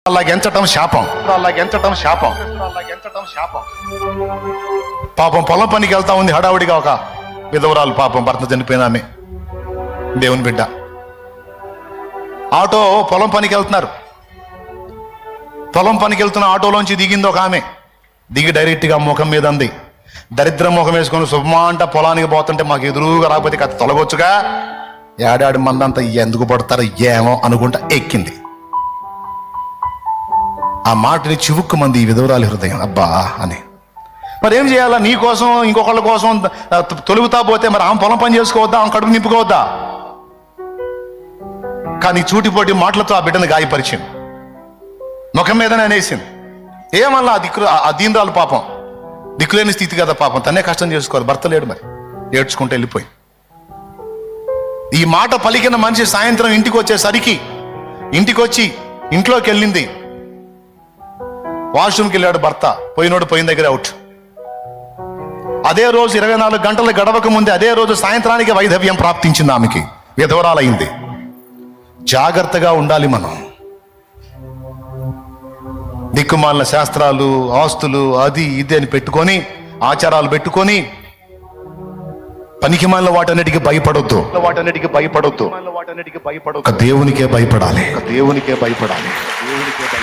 ఎంచటం శాపం. పాపం పొలం పనికి వెళ్తా ఉంది హడావుడిగా ఒక విధవరాలు, పాపం భర్త చనిపోయిన ఆమె, దేవుని బిడ్డ. ఆటో పొలం పనికి వెళ్తున్నారు. పొలం పనికి వెళ్తున్న ఆటోలోంచి దిగింది ఒక ఆమె. దిగి డైరెక్ట్గా ముఖం మీద అంది, దరిద్ర ముఖం వేసుకొని శుభమా అంట పొలానికి పోతుంటే మాకు ఎదురుగా రాకపోతే కథ తొలగొచ్చుగా, ఏడాడి మందంతా ఎందుకు పడతారో ఏమో అనుకుంటా ఎక్కింది. ఆ మాటని చివుక్కు మంది ఈ విధవరాలి హృదయం, అబ్బా అని. మరి ఏం చేయాలా? నీ కోసం ఇంకొకళ్ళ కోసం తొలుగుతా పోతే మరి ఆమె పొలం పని చేసుకోవద్దా? ఆమె కడుపు నింపుకోవద్దా? కానీ చూటిపోటి మాటలతో ఆ బిడ్డను గాయపరిచింది, ముఖం మీదనే అనేసింది. ఏమల్లా ఆ దీనరాలు పాపం, దిక్కులేని స్థితి కదా పాపం, తనే కష్టం చేసుకోవాలి, భర్త లేడు, మరి ఏడ్చుకుంటూ వెళ్ళిపోయి. ఈ మాట పలికిన మనిషి సాయంత్రం ఇంటికి వచ్చేసరికి, ఇంటికి ఇంట్లోకి వెళ్ళింది. వాష్రూమ్కి వెళ్ళాడు భర్త, పోయినోడు పోయిన దగ్గర అవుట్. అదే రోజు 24 గంటలు గడవక ముందే అదే రోజు సాయంత్రానికి వైధవ్యం ప్రాప్తించింది ఆమెకి, విధవరాలైంది. జాగ్రత్తగా ఉండాలి మనం. దిక్కుమాలిన శాస్త్రాలు, ఆస్తులు, అది ఇది అని పెట్టుకొని, ఆచారాలు పెట్టుకొని పనికిమాలిన వాటన్నిటికీ భయపడొద్దు. ఒక దేవునికే భయపడాలి.